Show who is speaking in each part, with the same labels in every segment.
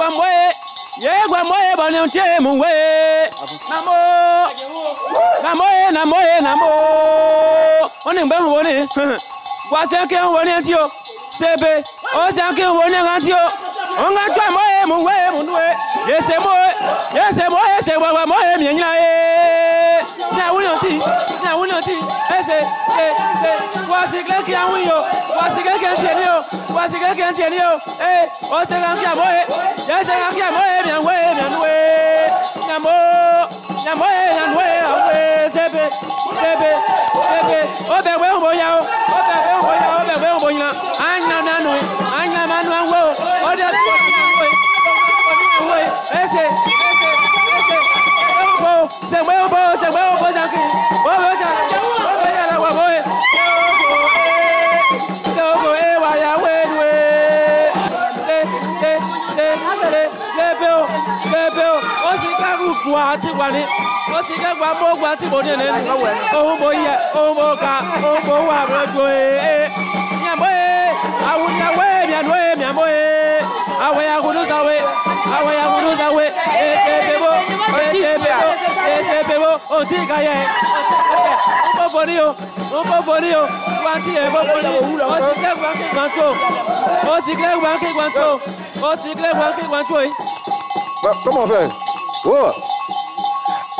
Speaker 1: guamoye, ye guamoye bononche mungwe. Namo, namoye, namoye, namo. On est bien bonné. Voici un qui est bonné antio. Sebe, on s'en qui est bonné antio. On a toi moye mungwe mungwe. Yes moi, c'est moi moye mienna e. Na wulonti, na wulonti. Voici quelqu'un qui yo. Voici quelqu'un qui est yo. Voici quelqu'un qui est yo. Eh, on s'en qui a moye. Yes, on qui a moye bien ouais, bien ouais. Namo, namoye, namoye, sebe. Obe we oboya o. Obe we oboya. Anya nanu, anya manu anwo. Ode we. Ese. Se we obo jaki. Obo ja la wa boy. Obo e wa ya we. Sebeo. O si ka ru kwa ti wa ni. O si ka gba mo gba ti mo ni ni. O mo ye, o mo ka, o mo wa rojo e. Nyamo e, awu nyawe, miamo e. Awe ya gudu zawe. Bebo, o ti ka ye. O bo fori o. Wanti e bo fori. O si ka gba ki gwanto.
Speaker 2: Comment faire? Oh.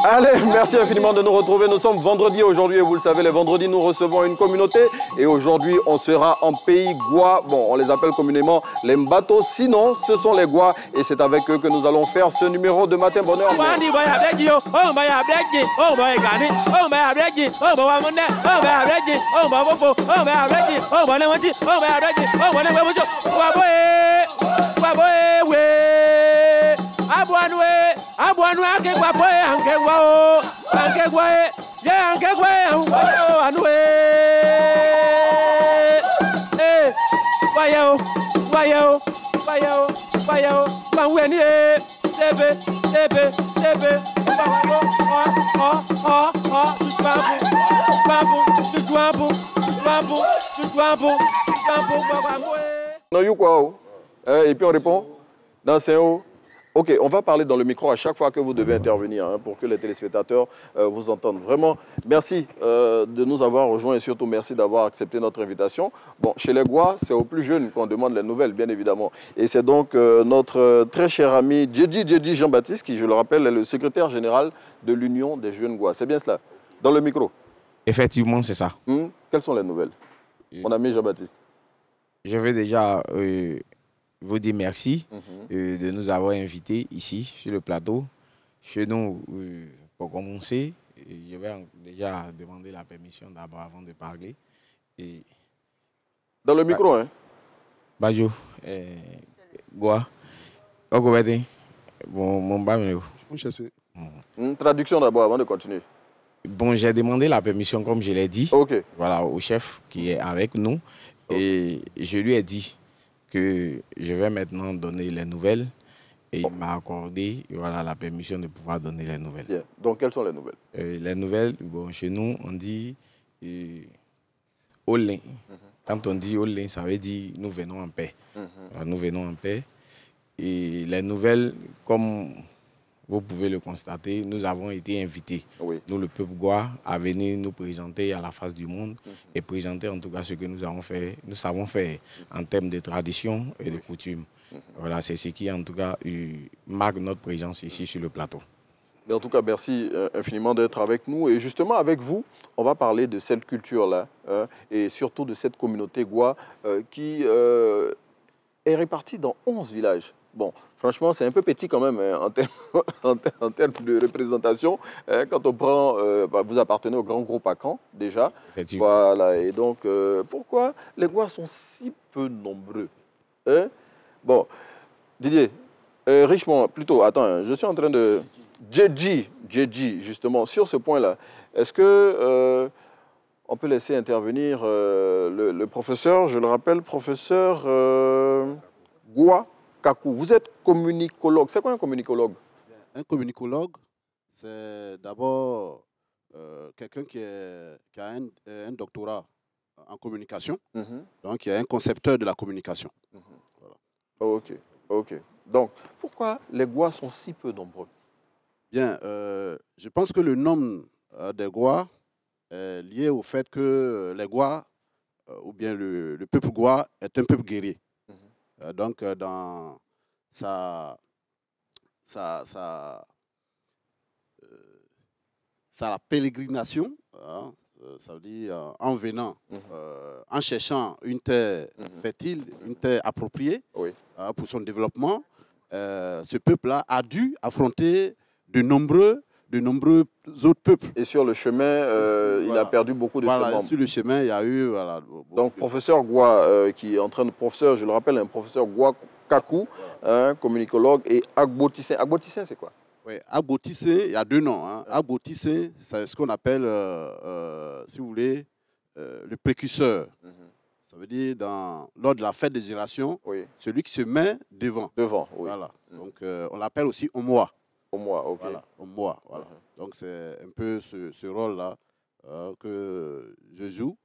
Speaker 2: Allez, merci infiniment de nous retrouver. Nous sommes vendredi aujourd'hui et vous le savez, les vendredis, nous recevons une communauté. Et aujourd'hui, on sera en pays Gwa. Bon, on les appelle communément les Mbato. Sinon, ce sont les Gwa. Et c'est avec eux que nous allons faire ce numéro de Matin Bonheur.
Speaker 1: Abouanou anke gwa poe anke gwa ye anke gwa anoué Wayao panweni sebe
Speaker 2: Non, you quoi? Et puis on répond dans c'est où? Ok, on va parler dans le micro à chaque fois que vous devez intervenir hein, pour que les téléspectateurs vous entendent. Vraiment, merci de nous avoir rejoints et surtout merci d'avoir accepté notre invitation. Bon, chez les Gwa, c'est aux plus jeunes qu'on demande les nouvelles, bien évidemment. Et c'est donc notre très cher ami Djedji Jean-Baptiste, qui, je le rappelle, est le secrétaire général de l'Union des jeunes Gwa. C'est bien cela? Dans le micro?
Speaker 3: Effectivement, c'est ça.
Speaker 2: Quelles sont les nouvelles? Mon ami Jean-Baptiste.
Speaker 3: Je vais déjà vous dire merci de nous avoir invités ici, sur le plateau. Chez nous, pour commencer, je vais déjà demander la permission d'abord avant de parler. Et...
Speaker 2: Dans le micro, hein?
Speaker 3: Bajo, Gwa, Ogobete, mon bamio.
Speaker 2: Traduction d'abord avant de continuer.
Speaker 3: Bon, j'ai demandé la permission, comme je l'ai dit, voilà, au chef qui est avec nous. Et je lui ai dit que je vais maintenant donner les nouvelles et il m'a accordé voilà, la permission de pouvoir donner les nouvelles.
Speaker 2: Bien. Donc, quelles sont les nouvelles?
Speaker 3: Les nouvelles, bon, chez nous, on dit Olin. Quand on dit Olin, ça veut dire nous venons en paix. Alors, nous venons en paix. Et les nouvelles, comme vous pouvez le constater, nous avons été invités, nous le peuple Gwa, à venir nous présenter à la face du monde et présenter en tout cas ce que nous avons fait, nous savons faire en termes de tradition et de coutumes. Voilà, c'est ce qui en tout cas marque notre présence ici sur le plateau.
Speaker 2: Mais en tout cas, merci infiniment d'être avec nous. Et justement, avec vous, on va parler de cette culture-là et surtout de cette communauté Gwa qui est répartie dans 11 villages. Bon, franchement, c'est un peu petit quand même hein, en termes de représentation. Quand on prend, vous appartenez au grand groupe Akan, déjà. Voilà, et donc, pourquoi les Gwa sont si peu nombreux hein? Bon, Didier, Richemont, plutôt, attends, hein, je suis en train de... Djedji, justement, sur ce point-là, est-ce que on peut laisser intervenir le professeur, je le rappelle, professeur Gwa Kakou. Vous êtes communicologue. C'est quoi un communicologue?
Speaker 4: Un communicologue, c'est d'abord quelqu'un qui a un doctorat en communication, donc qui est un concepteur de la communication.
Speaker 2: Voilà. Ok. Donc, pourquoi les Gois sont si peu nombreux?
Speaker 4: Bien, je pense que le nombre des Gois est lié au fait que les Gois, ou bien le peuple Gois, est un peuple guerrier. Donc, dans sa pélégrination, hein, ça veut dire en venant, en cherchant une terre fertile, une terre appropriée pour son développement, ce peuple-là a dû affronter de nombreux autres peuples.
Speaker 2: Et sur le chemin, il a perdu beaucoup de ses membres.
Speaker 4: Sur le chemin, il y a eu...
Speaker 2: Donc, professeur Goua, qui est en train de... Professeur, je le rappelle, un professeur Goua Kakou, communicologue, et Agbo Tissé. Agbo Tissé, c'est quoi?
Speaker 4: Oui, Agbo Tissé, il y a deux noms. Hein. Agbo Tissé, c'est ce qu'on appelle, si vous voulez, le précurseur. Ça veut dire, lors de la fête des générations, celui qui se met devant.
Speaker 2: Devant, oui.
Speaker 4: Voilà. Donc, on l'appelle aussi Omoa.
Speaker 2: Omoa, ok.
Speaker 4: Voilà, Omoa, voilà. Donc, c'est un peu ce rôle-là que je joue.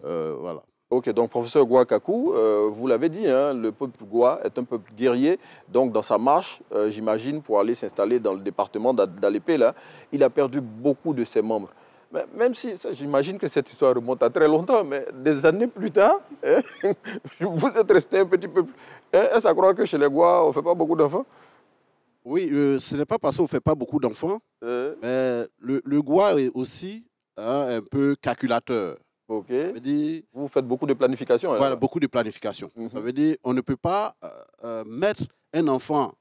Speaker 4: Voilà.
Speaker 2: Ok, donc professeur Goua Kakou, vous l'avez dit, hein, le peuple Goua est un peuple guerrier. Donc, dans sa marche, j'imagine, pour aller s'installer dans le département d'Alépé, là, il a perdu beaucoup de ses membres. Mais même si, j'imagine que cette histoire remonte à très longtemps, mais des années plus tard, hein, vous êtes resté un petit peuple. Est-ce à croire que chez les Goua, on ne fait pas beaucoup d'enfants?
Speaker 4: Oui, ce n'est pas parce qu'on ne fait pas beaucoup d'enfants, mais le Goua est aussi un peu calculateur.
Speaker 2: Ok.
Speaker 4: Ça veut dire,
Speaker 2: vous faites beaucoup de planification.
Speaker 4: Voilà, beaucoup de planification. Ça veut dire on ne peut pas mettre un enfant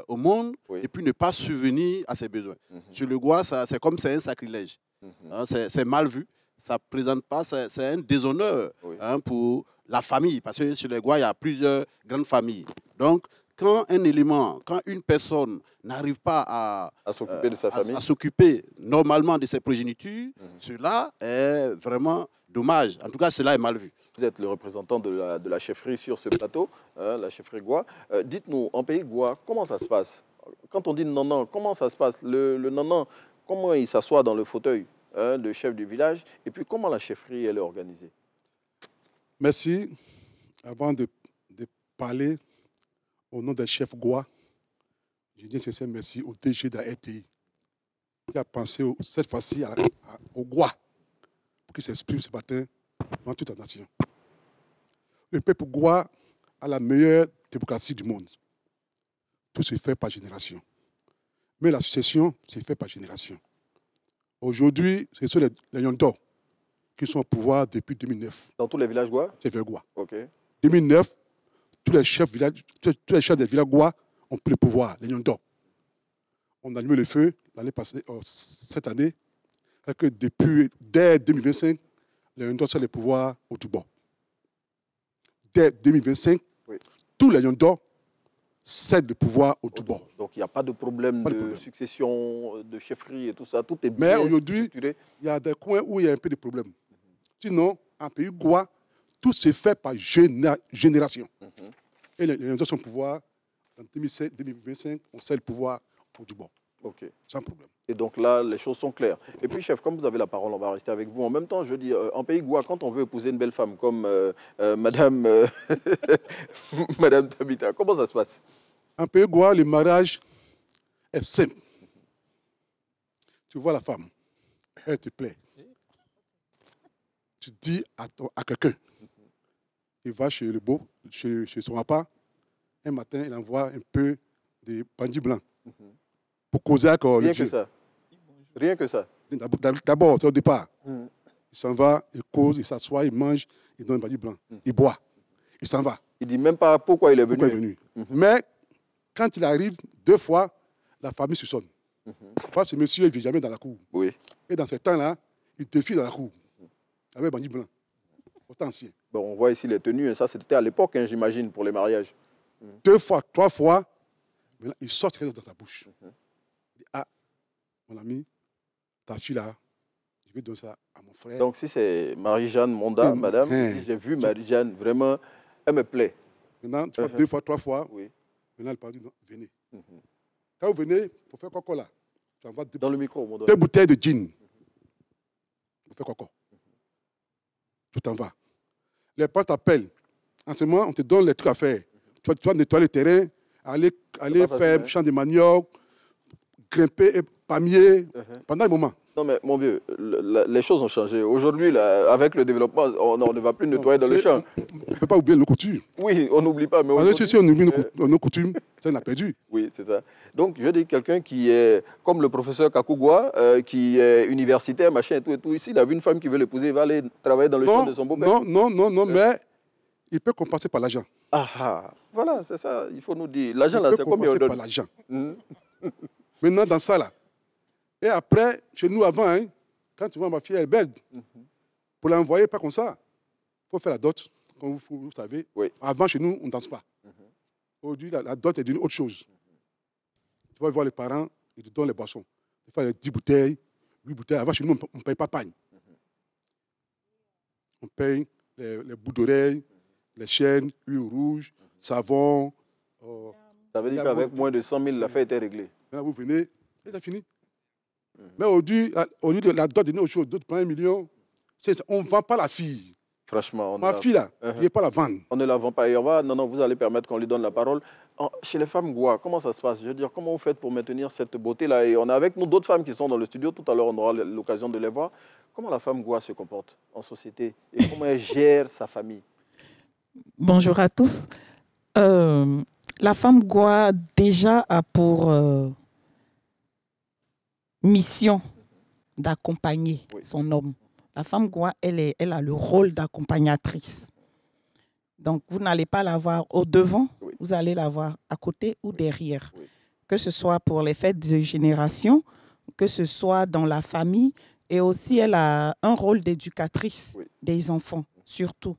Speaker 4: au monde et puis ne pas subvenir à ses besoins. Sur le Goua, c'est comme c'est un sacrilège. C'est mal vu. Ça ne présente pas, c'est un déshonneur pour la famille. Parce que chez les Goua, il y a plusieurs grandes familles. Donc, quand une personne n'arrive pas à
Speaker 2: s'occuper de sa famille,
Speaker 4: à s'occuper normalement de ses progénitures, cela est vraiment dommage. En tout cas, cela est mal vu.
Speaker 2: Vous êtes le représentant de la chefferie sur ce plateau, la chefferie Goua. Dites-nous, en pays Goua, comment ça se passe? Quand on dit nanan, comment ça se passe? Le nanan, comment il s'assoit dans le fauteuil de chef du village? Et puis, comment la chefferie elle est organisée?
Speaker 5: Merci. Avant de parler au nom des chefs Goua, je dis un sincère merci au DG de la RTI qui a pensé cette fois-ci au Goua pour qu'il s'exprime ce matin devant toute la nation. Le peuple Goua a la meilleure démocratie du monde. Tout se fait par génération. Mais la succession se fait par génération. Aujourd'hui, ce sont les Yondo qui sont au pouvoir depuis 2009.
Speaker 2: Dans tous les villages Goua?
Speaker 5: C'est le Goua.
Speaker 2: Ok.
Speaker 5: 2009, tous les chefs des villages Goua ont pris le pouvoir, les Yondo. On a allumé le feu l'année passée, cette année, et que dès 2025, les Yondo sont le pouvoir au Touba. Dès 2025, tous les Yondo cèdent le pouvoir au Touba.
Speaker 2: Donc il n'y a pas de problème de succession, de chefferie et tout ça, tout est bien.
Speaker 5: Mais aujourd'hui, il y a des coins où il y a un peu de problème. Sinon, en pays Goua, tout se fait par génération. Et les Yondo sont au pouvoir. En 2025, on cède le pouvoir au Touba.
Speaker 2: Ok.
Speaker 5: Sans problème.
Speaker 2: Et donc là, les choses sont claires. Et puis, chef, comme vous avez la parole, on va rester avec vous. En même temps, je veux dire, en pays Goua, quand on veut épouser une belle femme comme Madame Tabita, comment ça se passe?
Speaker 5: En pays Goua, le mariage est simple. Tu vois la femme, elle te plaît. Tu dis à quelqu'un, il va chez le beau, chez son papa. Un matin, il envoie un peu de bandits blancs pour causer avec le vieux.
Speaker 2: Rien que ça. Rien que ça.
Speaker 5: D'abord, c'est au départ. Il s'en va, il cause, il s'assoit, il mange, il donne un bandit blanc. Il boit. Il s'en va.
Speaker 2: Il ne dit même pas pourquoi il est venu.
Speaker 5: Pourquoi il est venu. Mais quand il arrive, 2 fois, la famille se sonne. Parce que ce monsieur ne vit jamais dans la cour.
Speaker 2: Oui.
Speaker 5: Et dans ce temps-là, il défie dans la cour. Avec un bandit blanc. Autant ancien.
Speaker 2: Bon, on voit ici les tenues. Ça, c'était à l'époque, hein, j'imagine, pour les mariages.
Speaker 5: 2 fois, 3 fois, maintenant, il sort quelque chose dans sa bouche. Il dit, ah, mon ami, ta fille là, je vais donner ça à mon frère.
Speaker 2: Donc, si c'est Marie-Jeanne Monda, madame, si j'ai vu Marie-Jeanne, vraiment, elle me plaît.
Speaker 5: Maintenant, tu fais 2 fois, 3 fois.
Speaker 2: Oui.
Speaker 5: Maintenant, elle parle, non, venez. Quand vous venez, il faut faire quoi là? Tu envoies
Speaker 2: dans le micro,
Speaker 5: 2 bouteilles de gin. Il faut faire quoi? Tu t'en vas. Les parents t'appellent. En ce moment, on te donne les trucs à faire. Tu vas nettoyer le terrain, aller faire champ de manioc, grimper palmier pendant un moment.
Speaker 2: Non, mais mon vieux, les choses ont changé. Aujourd'hui, avec le développement, on ne va plus nettoyer dans le champ.
Speaker 5: On ne peut pas oublier nos coutumes.
Speaker 2: Oui, on n'oublie pas. Mais
Speaker 5: si on oublie nos coutumes, ça, on a perdu.
Speaker 2: Oui, c'est ça. Donc, je dis quelqu'un qui est comme le professeur Kakugwa, qui est universitaire, machin et tout et tout. Ici, il a vu une femme qui veut l'épouser, il va aller travailler dans le champ de son beau-père.
Speaker 5: Non, mais il peut compenser par l'argent.
Speaker 2: Voilà, c'est ça, il faut nous dire. L'argent, là, c'est combien on donne?
Speaker 5: Par l'argent. Maintenant, dans ça, là. Et après, chez nous, avant, hein, quand tu vois ma fille, elle est belle. Pour l'envoyer, pas comme ça. Il faut faire la dot, comme vous savez.
Speaker 2: Oui.
Speaker 5: Avant, chez nous, on ne danse pas. Aujourd'hui, la dot est d'une autre chose. Tu vas voir les parents, ils te donnent les boissons. Des fois, il y a 10 bouteilles, 8 bouteilles. Avant, chez nous, on ne paye pas pagne. On paye les bouts d'oreilles, les chaînes, huile rouge, savon.
Speaker 2: Ça veut dire qu'avec moins de 100 000, l'affaire était réglée.
Speaker 5: Là, vous venez, et c'est fini. Mais aujourd'hui, la dot est une autre chose. D'autres prennent 1 million. On ne vend pas la fille.
Speaker 2: Franchement,
Speaker 5: ma fille, là, je ne vais pas la vendre.
Speaker 2: On ne la vend pas. Et on va, non, vous allez permettre qu'on lui donne la parole. Chez les femmes Gwa, comment ça se passe? Je veux dire, comment vous faites pour maintenir cette beauté-là? Et on a avec nous d'autres femmes qui sont dans le studio. Tout à l'heure, on aura l'occasion de les voir. Comment la femme Gwa se comporte en société? Et comment elle gère sa famille?
Speaker 6: Bonjour à tous. La femme Gwa, déjà, a pour mission d'accompagner son homme. La femme Gwa, elle a le rôle d'accompagnatrice. Donc, vous n'allez pas la voir au devant, vous allez la voir à côté ou derrière. Que ce soit pour les fêtes de génération, que ce soit dans la famille. Et aussi, elle a un rôle d'éducatrice des enfants, surtout.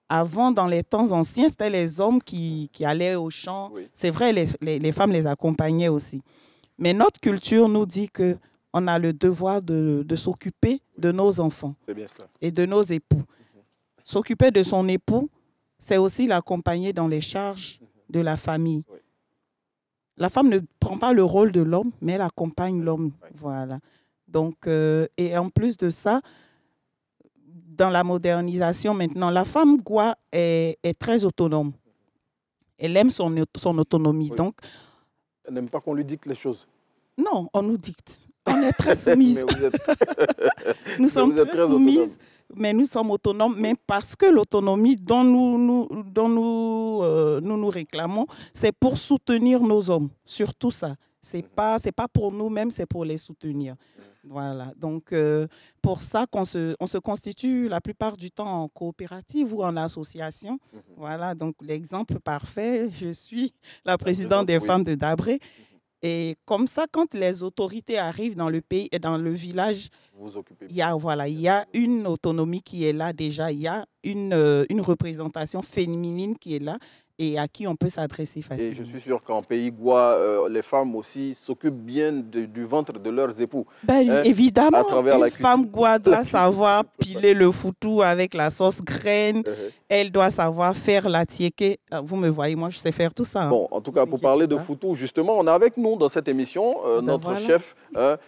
Speaker 6: Avant, dans les temps anciens, c'était les hommes qui allaient au champ. C'est vrai, les femmes les accompagnaient aussi. Mais notre culture nous dit qu'on a le devoir de s'occuper de nos enfants et de nos époux. S'occuper de son époux, c'est aussi l'accompagner dans les charges de la famille. La femme ne prend pas le rôle de l'homme, mais elle accompagne l'homme. Voilà. Donc, et en plus de ça, dans la modernisation maintenant, la femme Gwa est très autonome. Elle aime son autonomie. Donc,
Speaker 2: elle n'aime pas qu'on lui dicte les choses.
Speaker 6: Non, on nous dicte. On est très soumises. Nous sommes très soumises, mais nous sommes autonomes. Mais parce que l'autonomie dont nous réclamons, c'est pour soutenir nos hommes. Surtout ça. Ce n'est pas pour nous-mêmes, c'est pour les soutenir. Voilà. Donc, pour ça qu'on se constitue la plupart du temps en coopérative ou en association. Voilà. Donc, l'exemple parfait, je suis la présidente des femmes de Dabré. Et comme ça, quand les autorités arrivent dans le pays et dans le village, il y a une autonomie qui est là déjà. Il y a une représentation féminine qui est là et à qui on peut s'adresser facilement.
Speaker 2: Et je suis sûr qu'en pays Gwa, les femmes aussi s'occupent bien du ventre de leurs époux.
Speaker 6: Évidemment,
Speaker 2: à travers
Speaker 6: une femme Gwa doit savoir piler le foutou avec la sauce graine. Elle doit savoir faire la tiéké. Vous me voyez, moi, je sais faire tout ça.
Speaker 2: Bon, en tout cas, pour parler de foutou, justement, on a avec nous dans cette émission notre chef,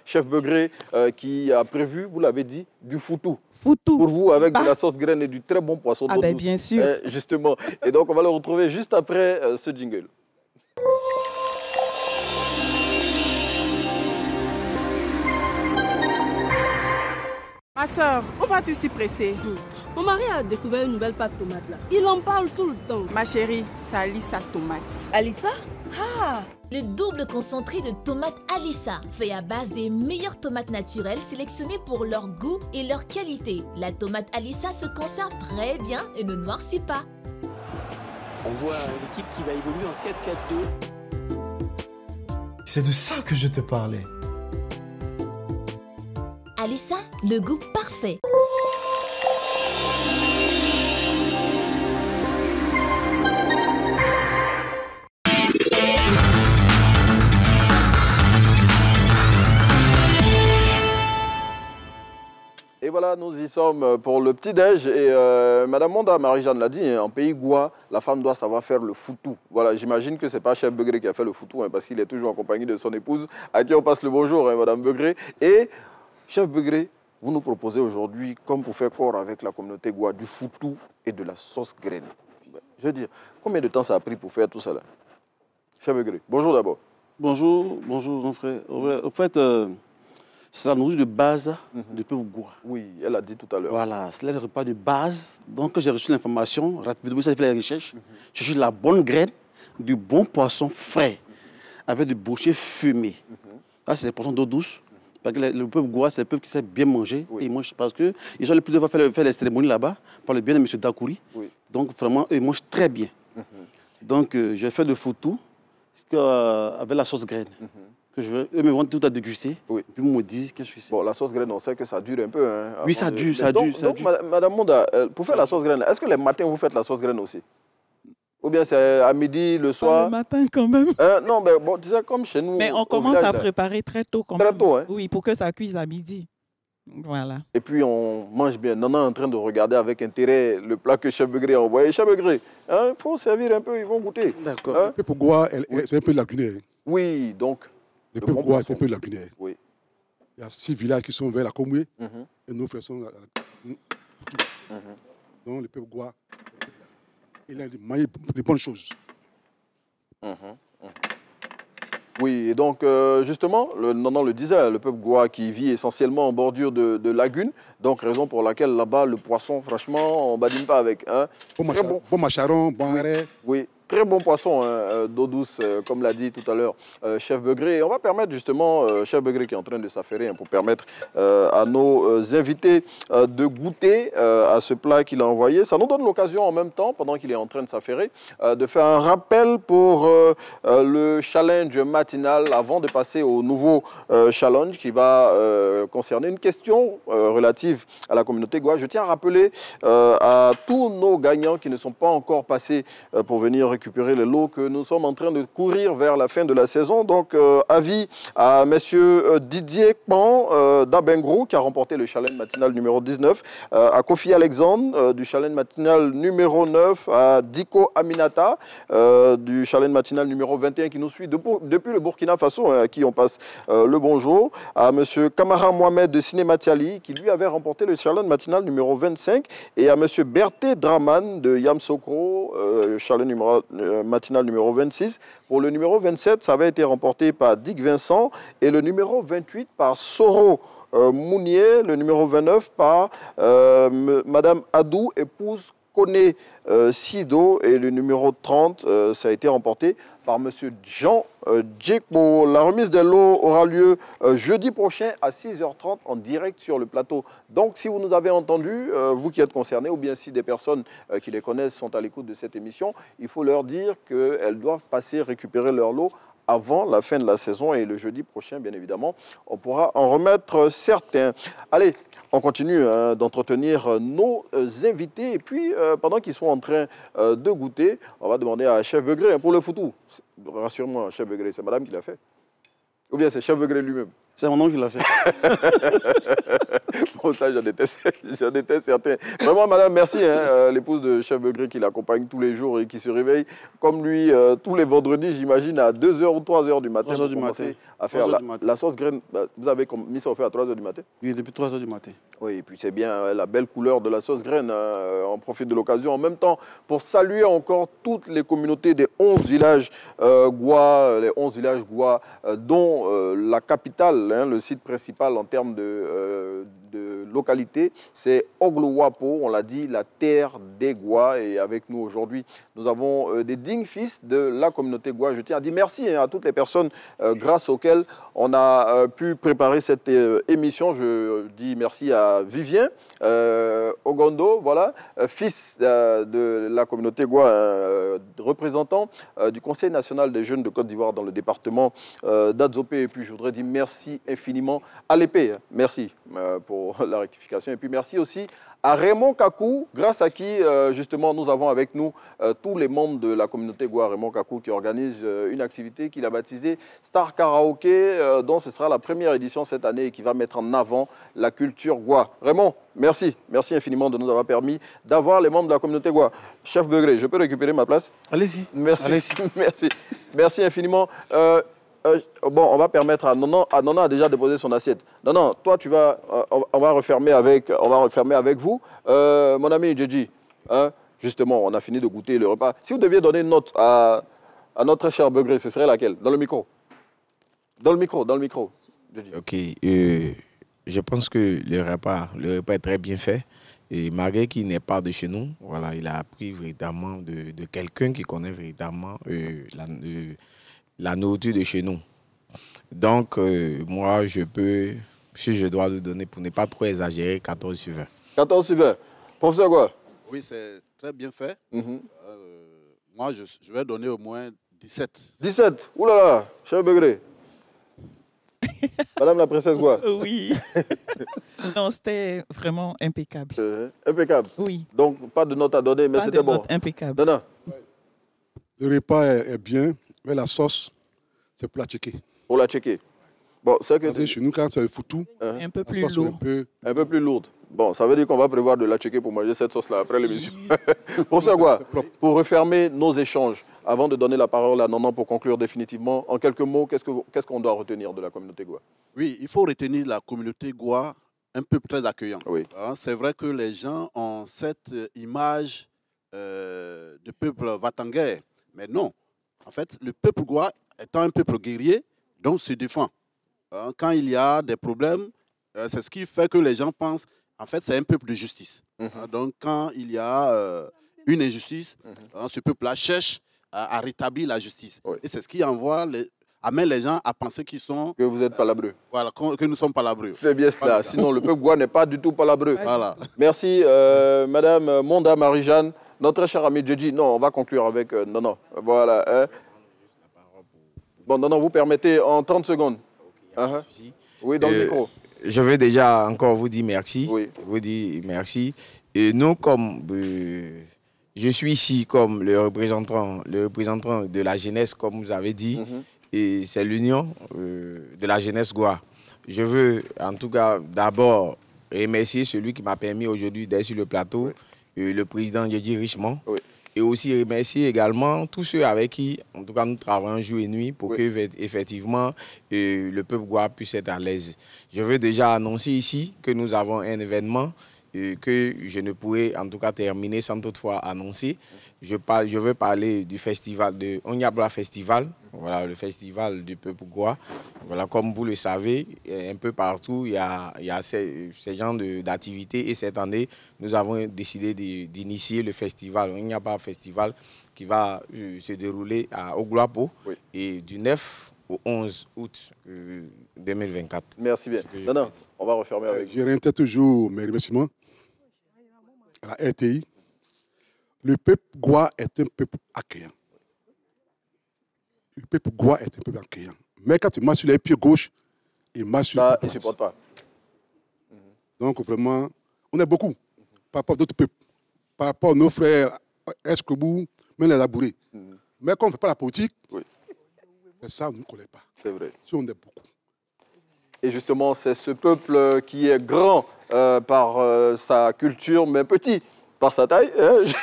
Speaker 2: chef Begré, qui a prévu, vous l'avez dit, du foutou. Pour vous, avec de la sauce graine et du très bon poisson d'eau douce.
Speaker 6: Bien sûr.
Speaker 2: Justement. Et donc, on va le retrouver juste après ce jingle.
Speaker 7: Ma soeur, où vas-tu si pressée?
Speaker 8: Mon mari a découvert une nouvelle pâte tomate là. Il en parle tout le temps.
Speaker 7: Ma chérie, c'est Alissa tomate.
Speaker 8: Alissa?
Speaker 9: Le double concentré de tomates Alissa, fait à base des meilleures tomates naturelles sélectionnées pour leur goût et leur qualité. La tomate Alissa se conserve très bien et ne noircit pas.
Speaker 10: On voit une équipe qui va évoluer en 4-4-2.
Speaker 11: C'est de ça que je te parlais.
Speaker 9: Alissa, le goût parfait.
Speaker 2: Et voilà, nous y sommes pour le petit-déj. Et Madame Monda, Marie-Jeanne l'a dit, en pays Gwa, la femme doit savoir faire le foutou. Voilà, j'imagine que ce n'est pas Chef Begré qui a fait le foutou, parce qu'il est toujours en compagnie de son épouse, à qui on passe le bonjour, Madame Begré. Et Chef Begré, vous nous proposez aujourd'hui, comme pour faire corps avec la communauté Gwa, du foutou et de la sauce graine. Je veux dire, combien de temps ça a pris pour faire tout ça là? Chef Begré, bonjour d'abord.
Speaker 12: Bonjour, bonjour mon frère. En fait, c'est la nourriture de base du peuple Goua.
Speaker 2: Oui, elle a dit tout à l'heure.
Speaker 12: Voilà, c'est le repas de base. Donc j'ai reçu l'information, rapidement j'ai fait la recherche. Je cherche la bonne graine, du bon poisson frais, avec du boucher fumé. Là, c'est des poissons d'eau douce. Parce que le peuple Goua, c'est le peuple qui sait bien manger. Et ils mangent parce qu'ils ont le plus de fois fait les cérémonies là-bas, par le bien de M. Dakouri. Donc vraiment, eux, ils mangent très bien. Donc j'ai fait le foutou avec la sauce graine. Eux me vendent tout à déguster. Puis ils me disent qu'est-ce que c'est.
Speaker 2: Bon, la sauce graine, on sait que ça dure un peu. Hein,
Speaker 12: oui, ça dure.
Speaker 2: Donc, Madame Monda, pour faire la sauce graine, est-ce que les matins vous faites la sauce graine aussi? Ou bien c'est à midi, le soir?
Speaker 6: Le matin quand même.
Speaker 2: Non, mais bon, tu sais, comme chez nous.
Speaker 6: Mais on commence à préparer très tôt quand même.
Speaker 2: Très tôt, hein?
Speaker 6: Oui, pour que ça cuise à midi. Voilà.
Speaker 2: Et puis on mange bien. Nana est en train de regarder avec intérêt le plat que Chef Begré a envoyé. Chef Begré, il faut servir un peu, ils vont goûter.
Speaker 12: D'accord.
Speaker 2: Hein?
Speaker 5: Le peuple Goua, c'est un peu lacunaire.
Speaker 2: Oui, donc.
Speaker 5: Le peuple Goua, c'est un peu lacunaire.
Speaker 2: Oui.
Speaker 5: Il y a 6 villages qui sont vers la Comoué et nos frères sont donc le peuple Goua, il a des bonnes choses.
Speaker 2: Oui, et donc justement, Nanan le disait, le peuple Goua qui vit essentiellement en bordure de lagunes, donc raison pour laquelle là-bas, le poisson, franchement, on ne badine pas avec. Hein.
Speaker 5: Bon macharon, bon arrêt.
Speaker 2: Oui, très bon poisson d'eau douce, comme l'a dit tout à l'heure Chef Begré. On va permettre justement, Chef Begré qui est en train de s'affairer, pour permettre à nos invités de goûter à ce plat qu'il a envoyé. Ça nous donne l'occasion en même temps, pendant qu'il est en train de s'affairer, de faire un rappel pour le challenge matinal avant de passer au nouveau challenge qui va concerner une question relative à la communauté Goua. Je tiens à rappeler à tous nos gagnants qui ne sont pas encore passés pour venir récupérer les lots que nous sommes en train de courir vers la fin de la saison. Donc, avis à monsieur Didier Kpan d'Abengro qui a remporté le challenge matinal numéro 19, à Kofi Alexandre du challenge matinal numéro 9, à Diko Aminata du challenge matinal numéro 21 qui nous suit depuis le Burkina Faso, à qui on passe le bonjour, à monsieur Kamara Mohamed de Cinématiali qui lui avait remporté le challenge matinal numéro 25 et à monsieur Berthé Draman de Yamsokro, challenge matinal numéro 26. Pour le numéro 27, ça avait été remporté par Dick Vincent et le numéro 28 par Soro Mounier, le numéro 29 par Madame Adou, épouse Koné Sido, et le numéro 30, ça a été remporté par Monsieur Jean Djekbo. La remise des lots aura lieu jeudi prochain à 6h30 en direct sur le plateau. Donc, si vous nous avez entendu, vous qui êtes concernés, ou bien si des personnes qui les connaissent sont à l'écoute de cette émission, il faut leur dire qu'elles doivent passer récupérer leur lot avant la fin de la saison, et le jeudi prochain, bien évidemment, on pourra en remettre certains. Allez, on continue d'entretenir nos invités, et puis pendant qu'ils sont en train de goûter, on va demander à Chef Begré pour le foutou. Rassure-moi, Chef Begré, c'est madame qui l'a fait? Ou bien c'est Chef Begré lui-même?
Speaker 12: C'est mon oncle qui l'a fait.
Speaker 2: Bon, ça, j'en étais certain. Vraiment, madame, merci. L'épouse de Chef Begré qui l'accompagne tous les jours et qui se réveille, comme lui, tous les vendredis, j'imagine, à 2h ou 3h du matin.
Speaker 12: 3h du matin.
Speaker 2: À faire la sauce graine. Vous avez mis ça au fait à 3h du matin?
Speaker 12: Oui, depuis 3h du matin.
Speaker 2: Oui, et puis c'est bien la belle couleur de la sauce graine. On profite de l'occasion en même temps pour saluer encore toutes les communautés des 11 villages Goua, les 11 villages Goua, dont la capitale, le site principal en termes de localité, c'est Oglouapo, on l'a dit, la terre des Goua. Et avec nous aujourd'hui, nous avons des dignes fils de la communauté Goua. Je tiens à dire merci à toutes les personnes grâce auxquelles on a pu préparer cette émission. Je dis merci à Vivien Ogondo, voilà, fils de la communauté Goua, représentant du Conseil national des jeunes de Côte d'Ivoire dans le département d'Adzopé. Et puis je voudrais dire merci infiniment à l'épée. Merci pour la rectification. Et puis merci aussi à Raymond Kakou, grâce à qui, justement, nous avons avec nous tous les membres de la communauté Goua. Raymond Kakou qui organise une activité qu'il a baptisée Star Karaoké, dont ce sera la première édition cette année et qui va mettre en avant la culture Goua. Raymond, merci. Merci infiniment de nous avoir permis d'avoir les membres de la communauté Goua. Chef Begré, je peux récupérer ma place?
Speaker 12: Allez-y.
Speaker 2: Merci.
Speaker 12: Allez-y.
Speaker 2: Merci. Merci infiniment. Bon, on va permettre à Nanan. Nanan a déjà déposé son assiette. Nanan, toi, tu vas, on va refermer avec vous. Mon ami Djedji, justement, on a fini de goûter le repas. Si vous deviez donner une note à à notre cher Begré, ce serait laquelle? Dans le micro. Dans le micro, dans le micro.
Speaker 3: Ok. Je pense que le repas est très bien fait. Et malgré qu'il n'est pas de chez nous, voilà, il a appris véritablement de quelqu'un qui connaît véritablement la nourriture de chez nous. Donc, moi, je peux, si je dois le donner, pour ne pas trop exagérer, 14 sur 20.
Speaker 2: 14 sur 20. Professeur quoi?
Speaker 4: Oui, c'est très bien fait. Moi, je vais donner au moins 17.
Speaker 2: 17? Ouh là là, cher Begré. Madame la princesse quoi?
Speaker 6: Oui. Non, c'était vraiment impeccable.
Speaker 2: Impeccable?
Speaker 6: Oui.
Speaker 2: Donc, pas de note à donner, mais c'était bon.
Speaker 6: Impeccable.
Speaker 2: Non.
Speaker 5: Le repas est bien, mais la sauce, c'est pour la checker.
Speaker 2: Pour la checker. Bon, c'est que
Speaker 5: chez nous, quand c'est le foutou,
Speaker 6: un peu plus lourd.
Speaker 2: Un peu plus lourde. Bon, ça veut dire qu'on va prévoir de la checker pour manger cette sauce-là après l'émission. Professeur Goua, pour refermer nos échanges, avant de donner la parole à Nonan pour conclure définitivement, en quelques mots, qu'est-ce qu'on doit retenir de la communauté Goua?
Speaker 4: Oui, il faut retenir la communauté Goua un peuple très accueillant.
Speaker 2: Oui.
Speaker 4: C'est vrai que les gens ont cette image de peuple va-t-en-guerre, mais non. En fait, le peuple Goua étant un peuple guerrier, donc se défend. Quand il y a des problèmes, c'est ce qui fait que les gens pensent, en fait, c'est un peuple de justice. Donc, quand il y a une injustice, ce peuple-là cherche à rétablir la justice. Et c'est ce qui amène les gens à penser qu'ils sont...
Speaker 2: Que vous êtes palabreux.
Speaker 4: Voilà, que nous sommes palabreux.
Speaker 2: C'est bien cela. Voilà. Sinon, le peuple Goua n'est pas du tout palabreux.
Speaker 4: Voilà.
Speaker 2: Merci, Madame Monda Marie-Jeanne. Notre cher ami Djedji. Non, on va conclure avec... non. Voilà. Bon, non, vous permettez en 30 secondes. Oui, dans le micro.
Speaker 3: Je veux déjà encore vous dire merci.
Speaker 2: Oui.
Speaker 3: Vous dire merci. Et nous, comme je suis ici comme le représentant de la jeunesse, comme vous avez dit, et c'est l'union de la jeunesse Goua. Je veux en tout cas d'abord remercier celui qui m'a permis aujourd'hui d'être sur le plateau, le président Djedji Richemont. Oui. Et aussi remercier également tous ceux avec qui, en tout cas, nous travaillons jour et nuit pour que, effectivement, le peuple Goua puisse être à l'aise. Je veux déjà annoncer ici que nous avons un événement que je ne pourrais, en tout cas, terminer sans toutefois annoncer. Je veux parler du festival de Onyabla Festival, voilà, le festival du peuple Goua. Voilà, comme vous le savez, un peu partout, il y a ces genres d'activités. Et cette année, nous avons décidé d'initier le festival Onyabla Festival qui va se dérouler à Ogluapo et du 9 au 11 août 2024.
Speaker 2: Merci bien. Non, on va refermer avec vous.
Speaker 5: Je réitère toujours mes remerciements à la RTI. Le peuple Goua est un peuple accueillant. Le peuple Goua est un peuple accueillant. Mais quand tu marches sur les pieds gauche, il marche sur les pieds droits.
Speaker 2: Il ne supporte pas.
Speaker 5: Donc vraiment, on est beaucoup par rapport à d'autres peuples. Par rapport à nos frères Escobou, même les Labourés. Mais quand on ne fait pas la politique, ça, on ne nous connaît pas.
Speaker 2: C'est vrai.
Speaker 5: Si on est beaucoup.
Speaker 2: Et justement, c'est ce peuple qui est grand par sa culture, mais petit par sa taille.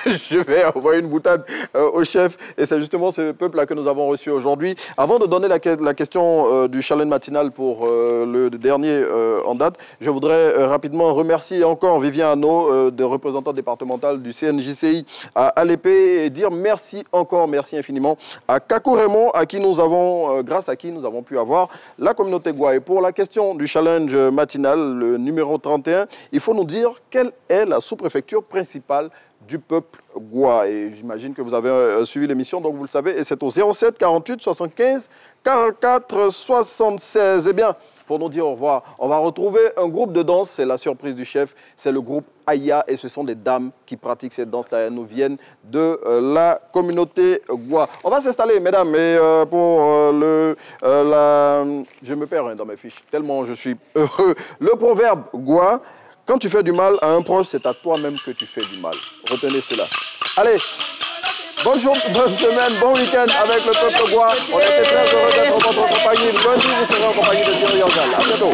Speaker 2: Je vais envoyer une boutade au chef. Et c'est justement ce peuple-là que nous avons reçu aujourd'hui. Avant de donner la question du challenge matinal pour le dernier en date, je voudrais rapidement remercier encore Vivien Hanot, de représentant départemental du CNJCI à Alépé, et dire merci infiniment à Kakou Raymond, à qui nous avons, grâce à qui nous avons pu avoir la communauté Goua. Et pour la question du challenge matinal, le numéro 31, il faut nous dire quelle est la sous-préfecture principale du peuple Goua. Et j'imagine que vous avez suivi l'émission, donc vous le savez, et c'est au 07 48 75 44 76. Eh bien, pour nous dire au revoir, on va retrouver un groupe de danse, c'est la surprise du chef, c'est le groupe Aya, et ce sont des dames qui pratiquent cette danse-là. Elles nous viennent de la communauté Goua. On va s'installer, mesdames, et pour je me perds dans mes fiches, tellement je suis heureux. Le proverbe Goua: quand tu fais du mal à un proche, c'est à toi-même que tu fais du mal. Retenez cela. Allez, bonne journée, bonne semaine, bon week-end avec le peuple Goua. On était très heureux d'être en votre compagnie. Lundi, vous serez en compagnie de Thierry Orgal. À bientôt.